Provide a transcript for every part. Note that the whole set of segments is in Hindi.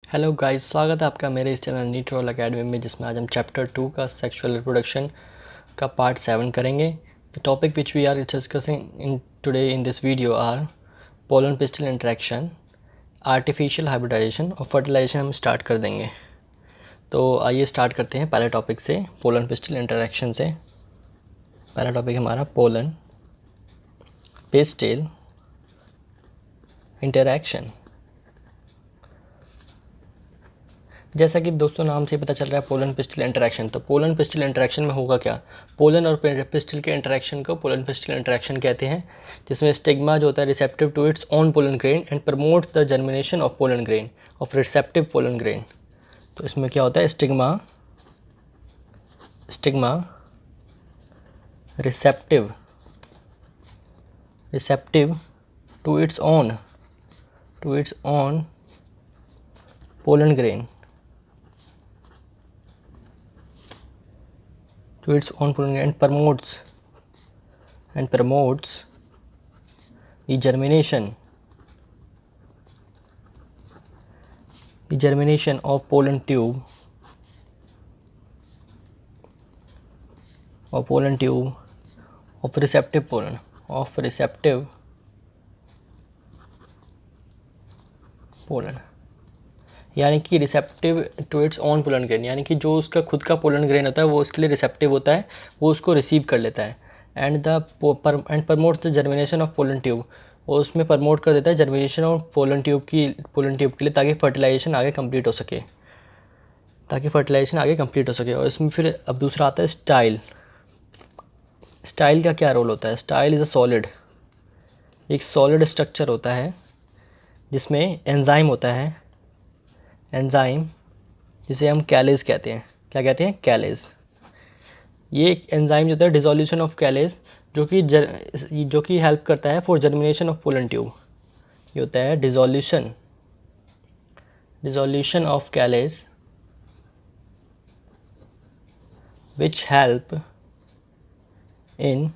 हेलो गाइस, स्वागत है आपका मेरे इस चैनल नीट रोल अकेडमी में, जिसमें आज हम चैप्टर 2 का सेक्सुअल रिप्रोडक्शन का पार्ट 7 करेंगे। The topic which we are discussing in today in this video are pollen pistil interaction, artificial hybridisation और फर्टिलाइजेशन। हम स्टार्ट कर देंगे। तो आइए स्टार्ट करते हैं पहले टॉपिक से, पोलन पिस्टल इंटरेक्शन से। पहला टॉपिक हमारा पोलन पिस्टल इंटरेक्शन। जैसा कि दोस्तों नाम से पता चल रहा है पोलन पिस्टल इंटरेक्शन, तो पोलन पिस्टल इंटरेक्शन में होगा क्या। पोलन और पिस्टल के इंटरेक्शन को पोलन पिस्टल इंटरेक्शन कहते हैं, जिसमें स्टिग्मा जो होता है receptive to its own pollen grain and promotes the germination of pollen grain of receptive pollen grain. तो इसमें क्या होता है, stigma receptive to its own pollen grain and promotes the germination of pollen tube of receptive pollen यानी कि receptive to its own pollen grain, यानी कि जो उसका खुद का पोलन ग्रेन होता है वो उसके लिए रिसेप्टिव होता है, वो उसको रिसीव कर लेता है। And promotes the germination of pollen tube, वो उसमें प्रमोट कर देता है जर्मिनेशन ऑफ पोलन ट्यूब के लिए, ताकि फर्टिलाइजेशन आगे कंप्लीट हो सके। और इसमें फिर अब दूसरा आता है स्टाइल का क्या रोल होता है। स्टाइल इज़ एक सॉलिड स्ट्रक्चर होता है जिसमें एंजाइम होता है, जिसे हम कैलेज कहते हैं। क्या कहते हैं? कैलेज। ये एक एंजाइम जो होता है डिसोल्यूशन ऑफ कैलेज, जो कि हेल्प करता है for germination of pollen tube. ये होता है dissolution of callose which help in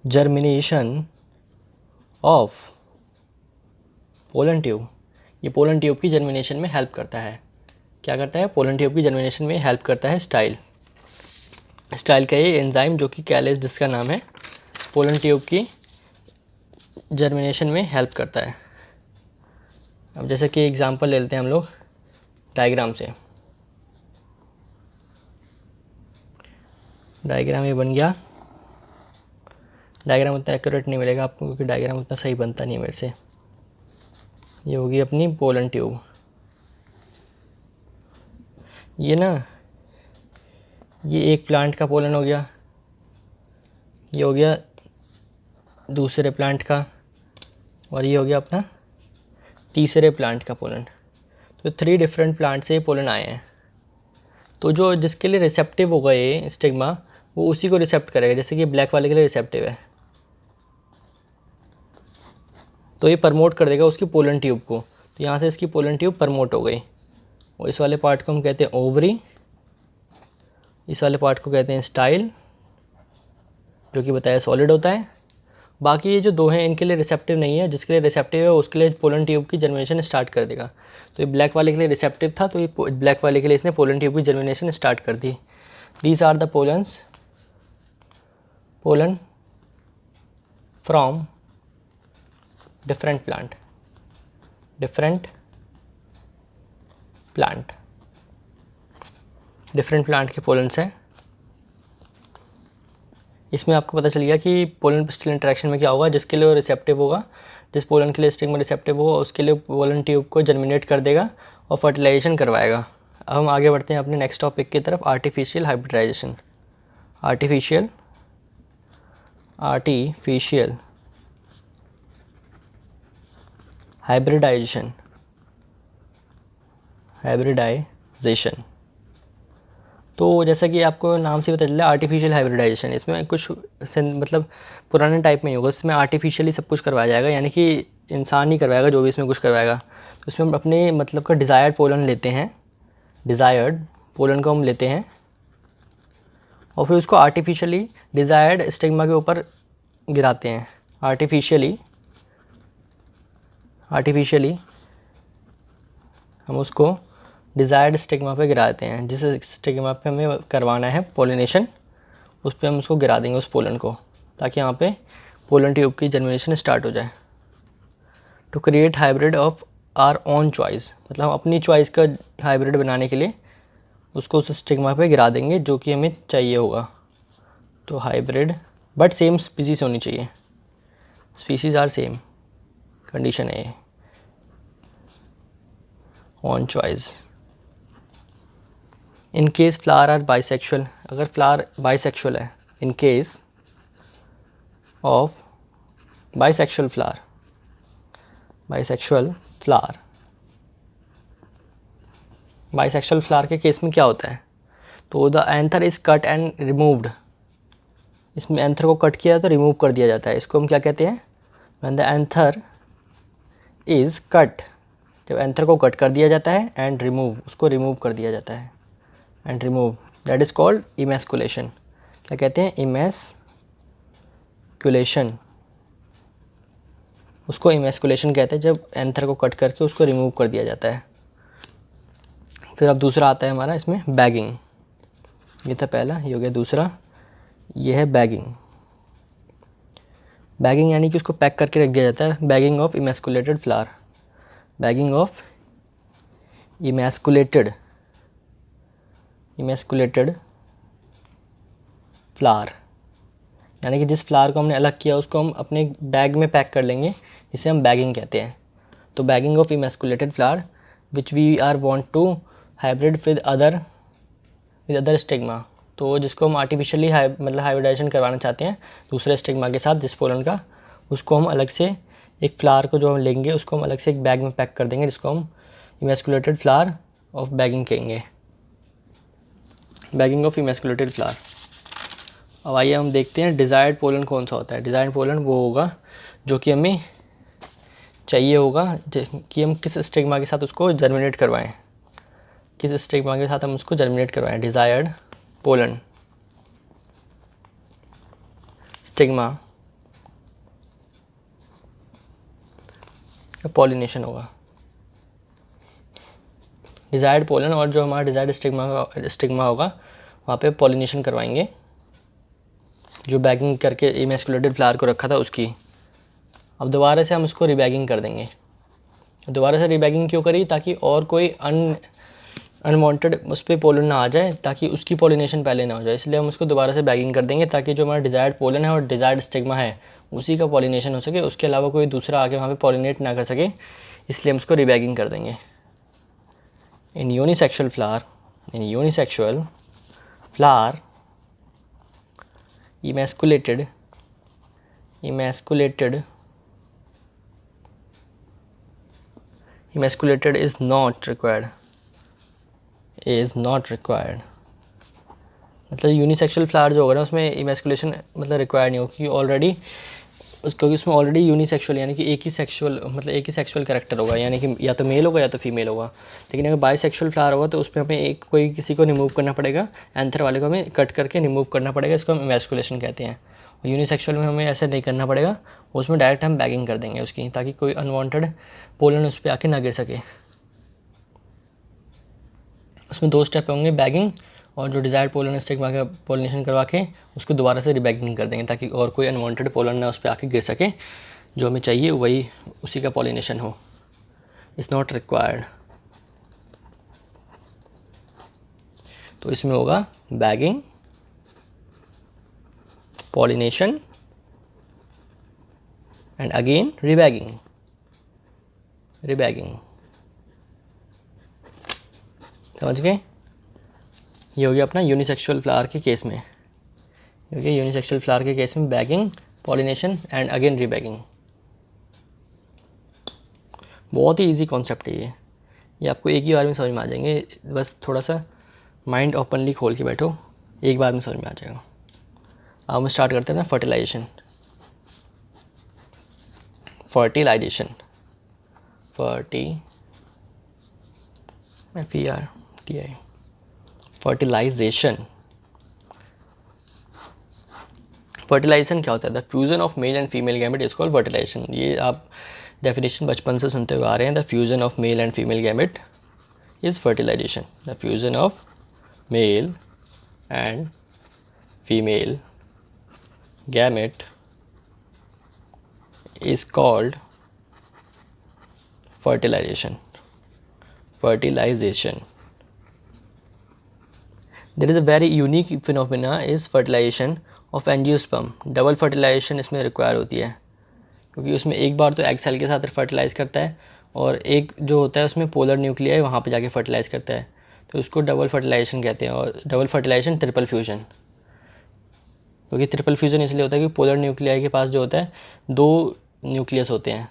germination of pollen tube. ये पोलन ट्यूब की जर्मिनेशन में हेल्प करता है। क्या करता है? पोलन ट्यूब की जर्मिनेशन में हेल्प करता है स्टाइल का ये एंजाइम, जो कि कैलेज जिसका नाम है, पोलन ट्यूब की जर्मिनेशन में हेल्प करता है। अब जैसे कि एग्जांपल ले लेते हैं हम लोग डायग्राम से। डायग्राम ये बन गया। डायग्राम उतना एक्यूरेट नहीं मिलेगा आपको, क्योंकि डायग्राम उतना सही बनता नहीं है मेरे से। ये होगी अपनी पोलन ट्यूब। ये एक प्लांट का पोलन हो गया, ये हो गया दूसरे प्लांट का, और ये हो गया अपना तीसरे प्लांट का पोलन। तो 3 डिफरेंट प्लांट से ये पोलन आए हैं। तो जो जिसके लिए रिसेप्टिव होगा ये स्टिग्मा, वो उसी को रिसेप्ट करेगा। जैसे कि ब्लैक वाले के लिए रिसेप्टिव है, तो ये प्रमोट कर देगा उसकी पोलन ट्यूब को। तो यहाँ से इसकी पोलन ट्यूब प्रमोट हो गई, और इस वाले पार्ट को हम कहते हैं ओवरी, इस वाले पार्ट को कहते हैं स्टाइल, जो कि बताया सॉलिड होता है। बाकी ये जो 2 हैं इनके लिए रिसेप्टिव नहीं है, जिसके लिए रिसेप्टिव है उसके लिए पोलन ट्यूब की जर्मिनेशन स्टार्ट कर देगा। तो ये ब्लैक वाले के लिए रिसेप्टिव था, तो ये ब्लैक वाले के लिए इसने पोलन ट्यूब की जर्मिनेशन स्टार्ट कर दी। These are the pollen from different plant के पोलन्स हैं। इसमें आपको पता चल गया कि पोलन पिस्टल इंटरेक्शन में क्या होगा। जिसके लिए वो रिसेप्टिव होगा, जिस पोलन के लिए स्टिग्मा रिसेप्टिव होगा, उसके लिए पोलन ट्यूब को जर्मिनेट कर देगा और फर्टिलाइजेशन करवाएगा। अब हम आगे बढ़ते हैं अपने नेक्स्ट टॉपिक की तरफ, आर्टिफिशियल हाइब्रिडाइजेशन। Artificial hybridisation. तो जैसा कि आपको नाम से पता चला आर्टिफिशियल हाइब्रिडाइजेशन, इसमें कुछ मतलब पुराने टाइप में ही होगा। इसमें आर्टिफिशियली सब कुछ करवाया जाएगा, यानी कि इंसान ही करवाएगा जो भी इसमें कुछ करवाएगा। तो इसमें हम अपने मतलब का डिज़ायर्ड पोलन लेते हैं, डिज़ायर्ड पोलन को हम लेते हैं, और फिर उसको आर्टिफिशियली डिज़ायर्ड स्टिग्मा के ऊपर गिराते हैं। आर्टिफिशियली हम उसको डिज़ायर्ड स्टिग्मा पे गिरा देते हैं। जिस स्टिग्मा पे हमें करवाना है पोलिनेशन, उस पर हम उसको गिरा देंगे, उस पोलन को, ताकि यहाँ पे पोलन ट्यूब की जर्मिनेशन स्टार्ट हो जाए। To create hybrid of our own choice, मतलब हम अपनी चॉइस का हाइब्रिड बनाने के लिए उसको उस स्टिग्मा पे गिरा देंगे जो कि हमें चाहिए होगा। तो हाइब्रिड बट सेम स्पीसीज होनी चाहिए, स्पीसीज आर सेम, कंडीशन है own choice. In case flower are bisexual, अगर फ्लावर बाइसेक्सुअल है, in case of bisexual flower, bisexual flower, bisexual flower के केस में क्या होता है, तो the anther is cut and removed, इसमें एंथर को कट किया तो रिमूव कर दिया जाता है। इसको हम क्या कहते हैं, when the anther is cut, जब एंथर को कट कर दिया जाता है, एंड रिमूव, उसको रिमूव कर दिया जाता है, and remove, that is called emasculation. क्या कहते हैं, इमैस्कुलेशन, उसको इमैस्कुलेशन कहते हैं जब एंथर को कट करके उसको रिमूव कर दिया जाता है। फिर अब दूसरा आता है हमारा इसमें बैगिंग, ये था पहला, ये हो गया दूसरा, ये है बैगिंग। बैगिंग यानी कि उसको पैक करके रख दिया जाता है, bagging of emasculated flower, bagging of emasculated flower, यानी कि जिस फ्लावर को हमने अलग किया उसको हम अपने बैग में पैक कर लेंगे, जिसे हम बैगिंग कहते हैं। तो bagging of emasculated flower which we are want to hybrid with other stigma, तो जिसको हम आर्टिफिशियली मतलब हाइब्रिडाइजेशन करवाना चाहते हैं दूसरे स्टिग्मा के साथ, जिस पोलन का, उसको हम अलग से एक फ्लावर को जो हम लेंगे उसको हम अलग से एक बैग में पैक कर देंगे, जिसको हम इमैस्कुलेटेड फ्लावर ऑफ बैगिंग कहेंगे, बैगिंग ऑफ इमैस्कुलेटेड फ्लावर। अब आइए हम देखते हैं डिज़ायर्ड पोलन कौन सा होता है। डिज़ायर्ड पोलन वो होगा जो कि हमें चाहिए होगा कि हम किस स्टिग्मा के साथ उसको जर्मिनेट करवाएं, किस स्टिग्मा के साथ हम उसको जर्मिनेट करवाएं। डिज़ायर्ड पोलन स्टिग्मा का पॉलिनेशन होगा, डिज़ायर्ड पोलन, और जो हमारा डिज़ायर्ड स्टिग्मा होगा वहाँ पे पॉलिनेशन करवाएंगे, जो बैगिंग करके इमैस्कुलेटेड फ्लावर को रखा था उसकी। अब दोबारा से हम उसको रिबैगिंग कर देंगे। दोबारा से रिबैगिंग क्यों करी, ताकि और कोई अनवांटेड उस पर पोलन ना आ जाए, ताकि उसकी पॉलिनेशन पहले ना हो जाए, इसलिए हम उसको दोबारा से बैगिंग कर देंगे, ताकि जो हमारा डिज़ायर्ड पोलन है और डिज़ायर्ड स्टिग्मा है उसी का पॉलिनेशन हो सके, उसके अलावा कोई दूसरा आके वहाँ पे पॉलिनेट ना कर सके, इसलिए हम उसको रिबैगिंग कर देंगे। In unisexual flower emasculated is not required, मतलब यूनिसेक्सुअल फ्लावर जो होगा ना उसमें इमैस्कुलेशन मतलब रिक्वायर्ड नहीं होगी ऑलरेडी, क्योंकि उसमें ऑलरेडी यूनिसेक्सुअल यानी कि एक ही सेक्सुअल कैरेक्टर होगा, यानी कि या तो मेल होगा या तो फीमेल होगा। लेकिन अगर बाइसेक्सुअल फ्लावर होगा तो उसमें हमें कोई किसी को रिमूव करना पड़ेगा, एंथर वाले को हमें कट करके रिमूव करना पड़ेगा, इसको हम इमैस्कुलेशन कहते हैं। और यूनिसेक्सुअल में हमें ऐसा नहीं करना पड़ेगा, उसमें डायरेक्ट हम बैगिंग कर देंगे उसकी, ताकि कोई अनवांटेड पोलन उस पर आके ना गिर सके। उसमें 2 स्टेप होंगे, बैगिंग और जो डिज़ायर्ड पोलन स्टिग्मा का पॉलिनेशन करवा के उसको दोबारा से रिबैगिंग कर देंगे, ताकि और कोई अनवांटेड पोलन ना उस पर आके गिर सके, जो हमें चाहिए वही उसी का पॉलिनेशन हो। इज़ नॉट रिक्वायर्ड, तो इसमें होगा बैगिंग, पॉलिनेशन एंड अगेन रिबैगिंग। समझ गए, ये हो गया अपना यूनिसेक्सुअल फ्लावर के केस में, यूनिसेक्सुअल फ्लावर के केस में बैगिंग, पॉलिनेशन एंड अगेन रिबैगिंग। बहुत ही इजी कॉन्सेप्ट है ये आपको एक ही बार में समझ में आ जाएंगे, बस थोड़ा सा माइंड ओपनली खोल के बैठो, एक बार में समझ में आ जाएगा। अब हम स्टार्ट करते हैं ना फर्टिलाइजेशन। फर्टिलाइजेशन क्या होता है, the fusion of male and female gamete is called fertilisation. ये आप डेफिनेशन बचपन से सुनते हुए आ रहे हैं, the fusion of male and female gamete is fertilization. The fusion of male and female gamete is called fertilization. Fertilization. There is a very unique phenomena is fertilization of angiosperm. Double fertilisation इसमें रिक्वायर होती है, क्योंकि उसमें एक बार तो एग सेल के साथ फर्टिलाइज करता है और एक जो होता है उसमें पोलर न्यूक्लियाई वहाँ पे जाके फर्टिलाइज करता है, तो उसको डबल फर्टिलाइजेशन कहते हैं. और डबल फर्टिलाइजेशन ट्रिपल फ्यूजन, क्योंकि ट्रिपल फ्यूजन इसलिए होता है कि पोलर न्यूक्लियाई के पास जो होता है 2 न्यूक्लियस होते हैं.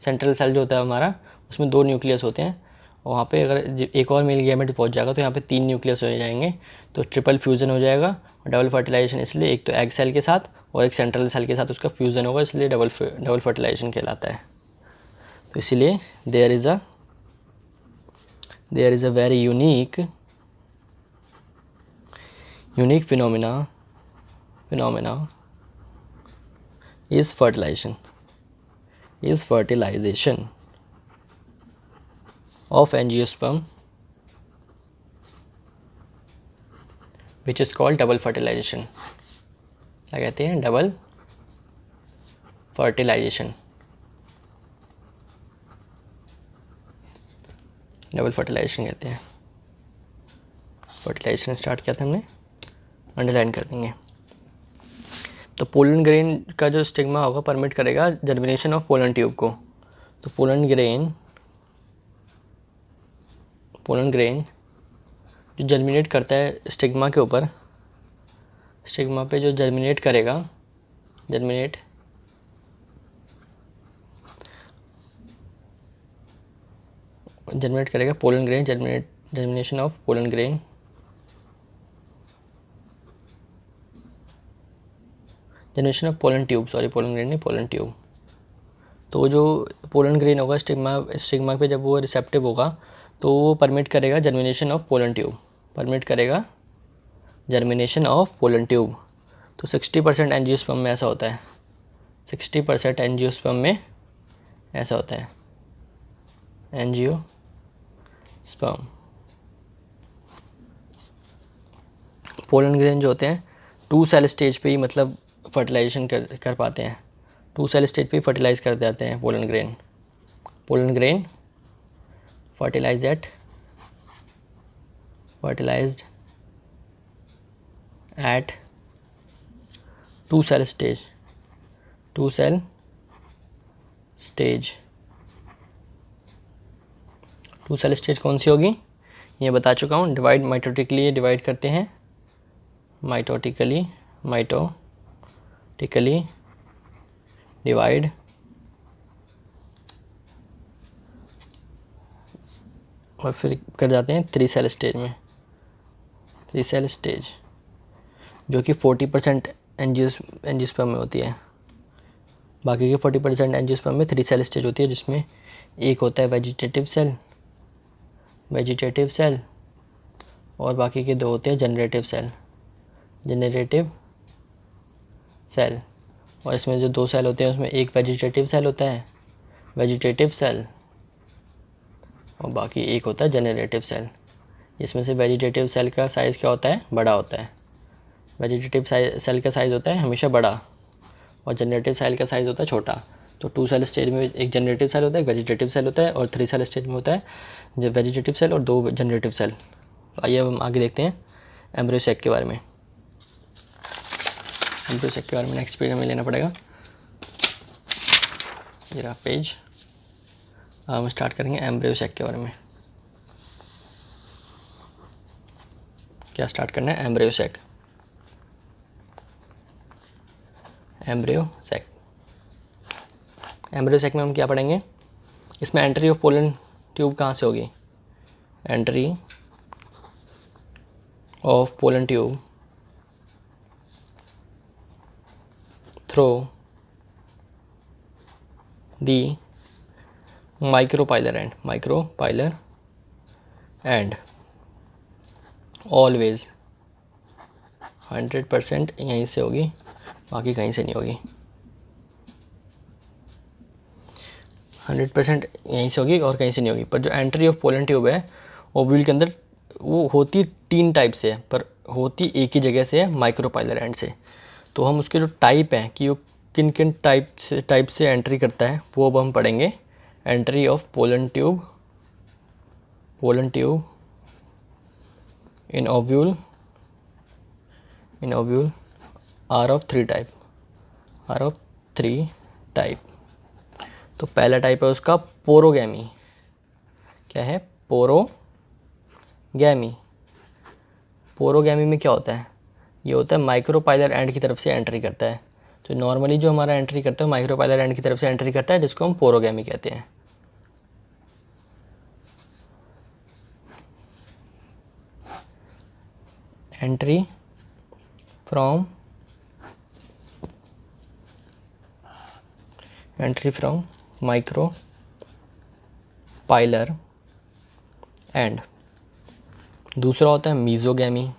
सेंट्रल सेल जो होता है हमारा उसमें 2 न्यूक्लियस होते हैं, और वहाँ पे अगर एक और मेल गैमेट पहुँच जाएगा तो यहाँ पे 3 न्यूक्लियस हो जाएंगे, तो ट्रिपल फ्यूज़न हो जाएगा. और डबल फर्टिलाइजेशन इसलिए एक तो एग सेल के साथ और एक सेंट्रल सेल के साथ उसका फ्यूज़न होगा, इसलिए डबल फर्टिलाइजेशन कहलाता है. तो इसीलिए there is a very unique phenomena is fertilization of angiosperm, which is called double fertilization. क्या कहते हैं? Double fertilisation. डबल फर्टिलाइजेशन कहते हैं. फर्टिलाइजेशन स्टार्ट किया था हमने, अंडरलाइन कर देंगे. तो पोलन ग्रेन का जो स्टिग्मा होगा परमिट करेगा जर्मिनेशन ऑफ पोलन ट्यूब को. तो पोलन ग्रेन जो जर्मिनेट करता है स्टिग्मा के ऊपर, स्टिग्मा पे जो जर्मिनेट करेगा pollen grain, germination of pollen grain. Generation of pollen tube, pollen grain नहीं, पोलन ट्यूब. तो जो पोलन ग्रेन होगा स्टिग्मा पे जब वो रिसेप्टिव होगा तो वो परमिट करेगा जर्मिनेशन ऑफ पोलन ट्यूब. तो 60% एंजियोस्पर्म में ऐसा होता है. 60% एंजियोस्पर्म में ऐसा होता है. एंजियोस्पर्म पोलन ग्रेन जो होते हैं 2 सेल स्टेज पे ही मतलब फर्टिलाइजेशन कर पाते हैं. 2 सेल स्टेज पे फर्टिलाइज कर देते हैं pollen grain fertilised at 2 cell stage. 2 cell stage कौन सी होगी ये बता चुका हूँ. माइटोटिकली डिवाइड करते हैं. माइटोटिकली डिवाइड और फिर कर जाते हैं 3 सेल स्टेज में. 3 सेल स्टेज जो कि 40% एंजियोस्पर्म में होती है. बाकी के 40% एंजियोस्पर्म में 3 सेल स्टेज होती है, जिसमें एक होता है वेजिटेटिव सेल और बाकी के 2 होते हैं जनरेटिव सेल. और इसमें जो 2 सेल होते हैं उसमें एक वेजिटेटिव सेल और बाकी एक होता है जनरेटिव सेल. इसमें से वेजिटेटिव सेल का साइज़ क्या होता है? बड़ा होता है. वेजिटेटिव सेल का साइज़ होता है हमेशा बड़ा और जनरेटिव सेल का साइज़ होता है छोटा. तो 2 सेल स्टेज में एक जनरेटिव सेल होता है, एक वेजिटेटिव सेल होता है, और 3 सेल स्टेज में होता है जब वेजिटेटिव सेल और 2 जनरेटिव सेल. आइए अब हम आगे देखते हैं एम्ब्रियो सैक के बारे में. एम्ब्रियो सैक के बारे में नेक्स्ट पेज हमें लेना पड़ेगा. ये रहा पेज. हम स्टार्ट करेंगे एम्ब्रियो सैक के बारे में. क्या स्टार्ट करना है? एम्ब्रियो सैक में हम क्या पढ़ेंगे? इसमें एंट्री ऑफ पोलन ट्यूब कहाँ से होगी? Entry of pollen tube through the micropylar and always 100% यहीं से होगी, बाकी कहीं से नहीं होगी. 100% यहीं से होगी और कहीं से नहीं होगी. पर जो एंट्री ऑफ पोलन ट्यूब है ओव्यूल के अंदर वो होती 3 टाइप से है, पर होती एक ही जगह से है, माइक्रोपाइलर एंड से। तो हम उसके जो टाइप हैं कि वो किन किन टाइप से एंट्री करता है वो अब हम पढ़ेंगे। Entry of pollen tube in ovule are of 3 type. तो पहला टाइप है उसका पोरोगैमी। क्या है? पोरोगैमी। पोरोगैमी में क्या होता है? ये होता है माइक्रोपाइलर एंड की तरफ से एंट्री करता है। तो नॉर्मली जो हमारा एंट्री करता है माइक्रोपाइलर एंड की तरफ से एंट्री करता है, जिसको हम पोरोगैमी कहते हैं। Entry from micropylar and. दूसरा होता है मीजोगैमी।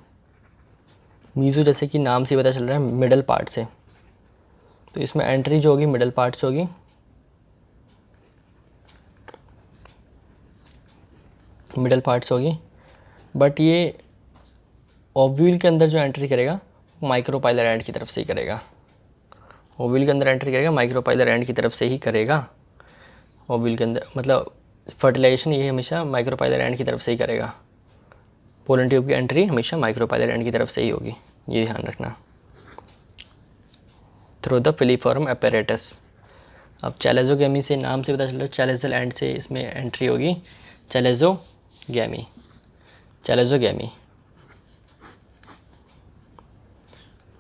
मीजो जैसे कि नाम से पता चल रहा है मिडल पार्ट से, तो इसमें एंट्री जो होगी मिडल पार्ट से होगी। बट ये ओव्यूल के अंदर जो एंट्री करेगा माइक्रोपाइलर एंड की तरफ से ही करेगा। ओव्यूल के अंदर एंट्री करेगा माइक्रोपाइलर एंड की तरफ से ही करेगा। ओव्यूल के अंदर मतलब फर्टिलाइजेशन ये हमेशा माइक्रोपाइलर एंड की तरफ से ही करेगा। पोलन ट्यूब की एंट्री हमेशा माइक्रोपाइलर एंड की तरफ से ही होगी, ये ध्यान रखना। Through the filiform apparatus। अब चैलेजोगैमी से नाम से पता चल रहा है चैलेजल एंड से इसमें एंट्री होगी chalazogamy.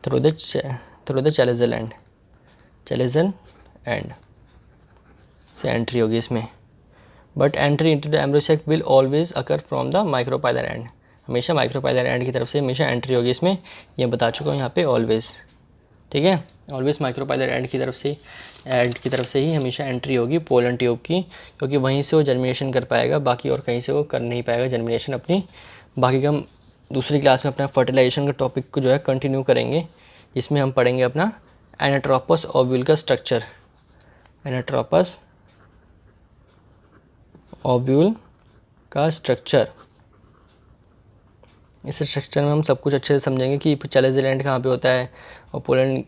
Through the chalazal end से एंट्री होगी इसमें। But entry into the embryo sac will always occur from the micropylar end. हमेशा माइक्रोपाइलर एंड की तरफ से हमेशा एंट्री होगी इसमें, ये बता चुका हूँ यहाँ पे ऑलवेज। ठीक है, ऑलवेज माइक्रोपाइलर एंड की तरफ से ही हमेशा एंट्री होगी पोलन ट्यूब की, क्योंकि वहीं से वो जर्मिनेशन कर पाएगा, बाकी और कहीं से वो कर नहीं पाएगा जर्मिनेशन अपनी। बाकी का हम दूसरी क्लास में अपना फर्टिलाइजेशन का टॉपिक को जो है कंटिन्यू करेंगे, जिसमें हम पढ़ेंगे अपना एनाट्रोपस ओव्यूल का स्ट्रक्चर। एनाट्रोपस ओव्यूल का स्ट्रक्चर। इस स्ट्रक्चर में हम सब कुछ अच्छे से समझेंगे कि चैलेजल एंड कहाँ पे होता है, और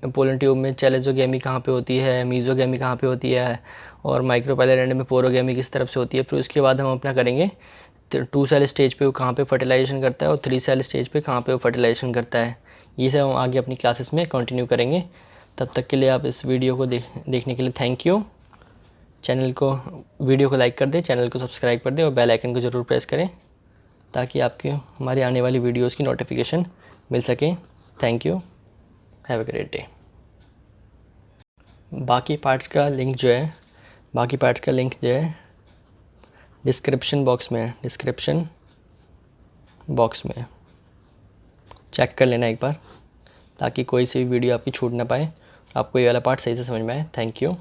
पोलन ट्यूब में चैलेजोगैमी कहाँ पे होती है, मीजोगैमी कहाँ पे होती है, और माइक्रोपाइलर एंड में पोरोगैमी किस तरफ से होती है। फिर उसके बाद हम अपना करेंगे 2 सेल स्टेज पे वो कहाँ पे फर्टिलाइजेशन करता है, और 3 सेल स्टेज पे कहाँ पे वो फर्टिलाइजेशन करता है। ये सब हम आगे अपनी क्लासेस में कंटिन्यू करेंगे। तब तक के लिए आप इस वीडियो को देखने के लिए थैंक यू। वीडियो को लाइक कर दें, चैनल को सब्सक्राइब कर दें और बेल आइकन को ज़रूर प्रेस करें, ताकि आपके हमारी आने वाली वीडियोस की नोटिफिकेशन मिल सके। Thank you, have a great day. बाकी पार्ट्स का लिंक जो है डिस्क्रिप्शन बॉक्स में चेक कर लेना एक बार, ताकि कोई सी भी वीडियो आपकी छूट ना पाए, आपको ये वाला पार्ट सही से समझ में आए। Thank you.